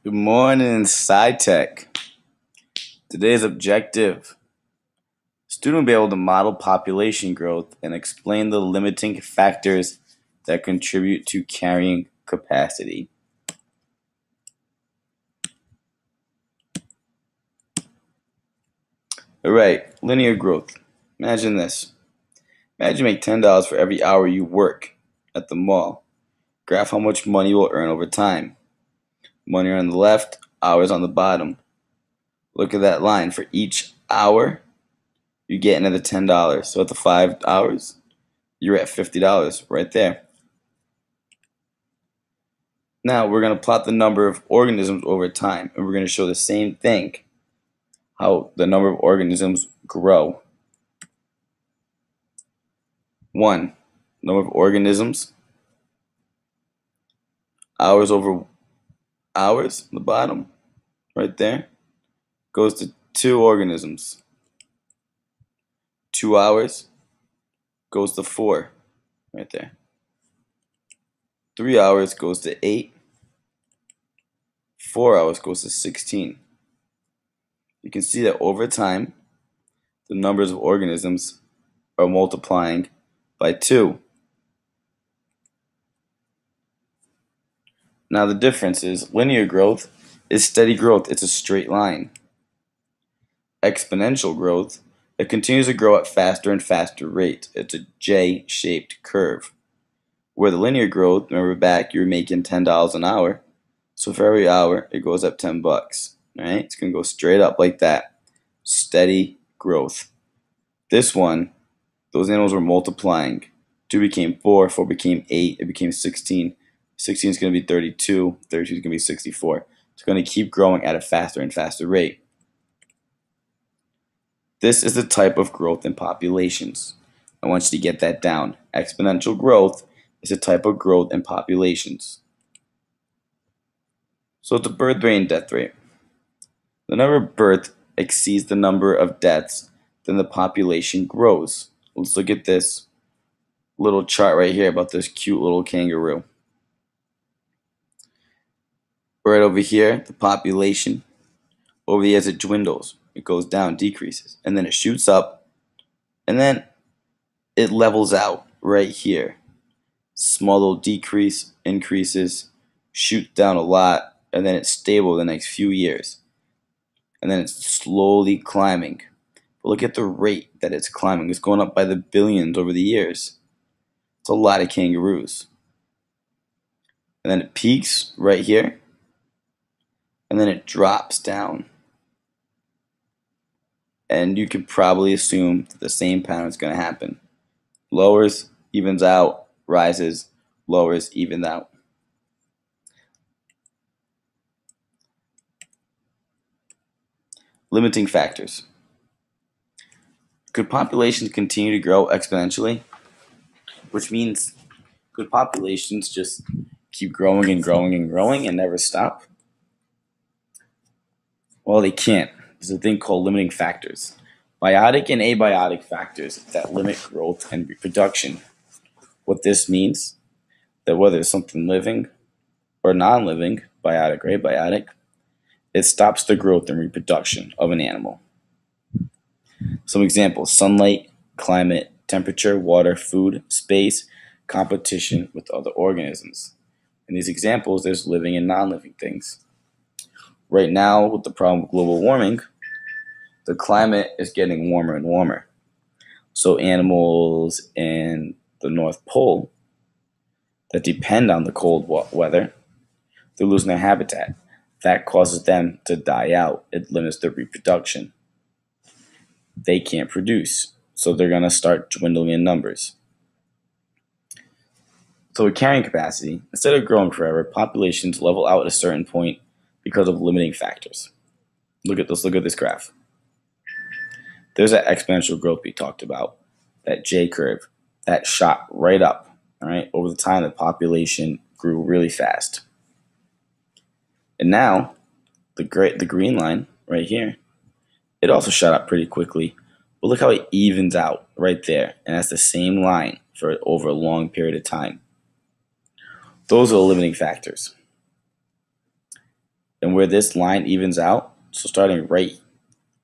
Good morning, SciTech. Today's objective. Student will be able to model population growth and explain the limiting factors that contribute to carrying capacity. Alright, linear growth. Imagine this. Imagine you make $10 for every hour you work at the mall. Graph how much money you will earn over time. Money on the left, hours on the bottom. Look at that line. For each hour, you get another $10. So at the 5 hours, you're at $50 right there. Now we're going to plot the number of organisms over time, and we're going to show the same thing, how the number of organisms grow. 1. Number of organisms, hours over hours, the bottom, right there, goes to 2 organisms. 2 hours goes to 4, right there. 3 hours goes to 8. 4 hours goes to 16. You can see that over time, the numbers of organisms are multiplying by 2. Now the difference is linear growth is steady growth. It's a straight line. Exponential growth, it continues to grow at faster and faster rates. It's a J-shaped curve. Where the linear growth, remember back, you were making $10 an hour. So for every hour, it goes up $10. Right? It's going to go straight up like that. Steady growth. This one, those animals were multiplying. 2 became 4, 4 became 8, it became 16. 16 is going to be 32, 32 is going to be 64. It's going to keep growing at a faster and faster rate. This is the type of growth in populations. I want you to get that down. Exponential growth is a type of growth in populations. So it's the birth rate and death rate. The number of births exceeds the number of deaths, then the population grows. Let's look at this little chart right here about this cute little kangaroo. Right over here, the population, over the years it dwindles. It goes down, decreases, and then it shoots up, and then it levels out right here. Small little decrease, increases, shoots down a lot, and then it's stable the next few years. And then it's slowly climbing. But look at the rate that it's climbing. It's going up by the billions over the years. It's a lot of kangaroos. And then it peaks right here, and then it drops down. And you could probably assume that the same pattern is going to happen. Lowers, evens out, rises, lowers, evens out. Limiting factors. Could populations continue to grow exponentially? Which means, could populations just keep growing and growing and growing and never stop? Well, they can't. There's a thing called limiting factors. Biotic and abiotic factors that limit growth and reproduction. What this means, that whether it's something living or non-living, biotic or abiotic, it stops the growth and reproduction of an animal. Some examples: sunlight, climate, temperature, water, food, space, competition with other organisms. In these examples, there's living and non-living things. Right now, with the problem of global warming, the climate is getting warmer and warmer. So animals in the North Pole that depend on the cold weather, they're losing their habitat. That causes them to die out. It limits their reproduction. They can't produce, so they're going to start dwindling in numbers. So with carrying capacity, instead of growing forever, populations level out at a certain point because of limiting factors. Let's look at this graph. There's that exponential growth we talked about, that J curve, that shot right up. All right, over the time, the population grew really fast. And now, the green line right here, it also shot up pretty quickly. But look how it evens out right there. And that's the same line for over a long period of time. Those are the limiting factors. And where this line evens out, so starting right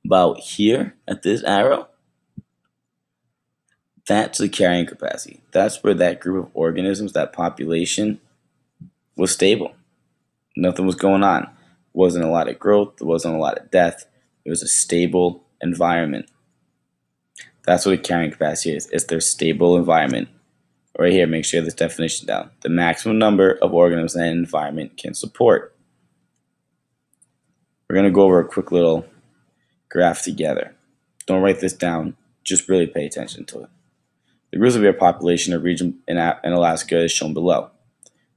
about here at this arrow, that's the carrying capacity. That's where that group of organisms, that population, was stable. Nothing was going on. Wasn't a lot of growth. There wasn't a lot of death. It was a stable environment. That's what a carrying capacity is. It's their stable environment. Right here, make sure you have this definition down. The maximum number of organisms that an environment can support. We're going to go over a quick little graph together. Don't write this down. Just really pay attention to it. The grizzly bear population of region in Alaska is shown below.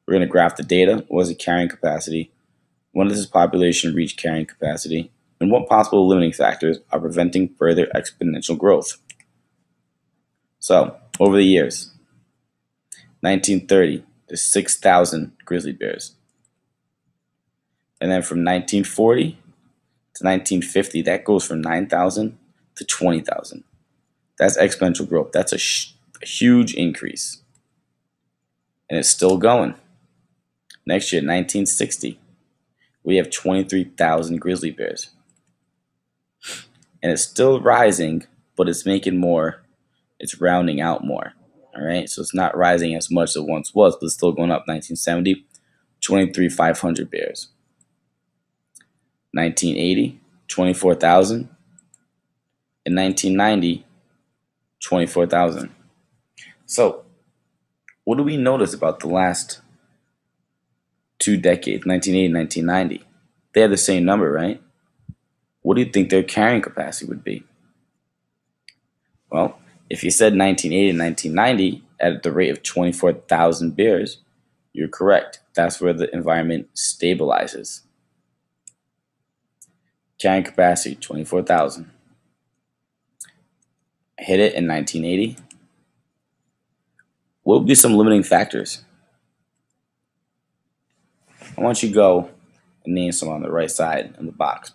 We're going to graph the data. What is the carrying capacity? When does this population reach carrying capacity? And what possible limiting factors are preventing further exponential growth? So, over the years, 1930, there's 6,000 grizzly bears. And then from 1940 to 1950, that goes from 9,000 to 20,000. That's exponential growth. That's a huge increase. And it's still going. Next year, 1960, we have 23,000 grizzly bears. And it's still rising, but it's making more. It's rounding out more. All right, so it's not rising as much as it once was, but it's still going up. 1970, 23,500 bears. 1980, 24,000. In 1990, 24,000. So, what do we notice about the last 2 decades, 1980 and 1990? They have the same number, right? What do you think their carrying capacity would be? Well, if you said 1980 and 1990 at the rate of 24,000 bears, you're correct. That's where the environment stabilizes. Carrying capacity, 24,000. Hit it in 1980. What would be some limiting factors? I want you to go and name some on the right side in the box.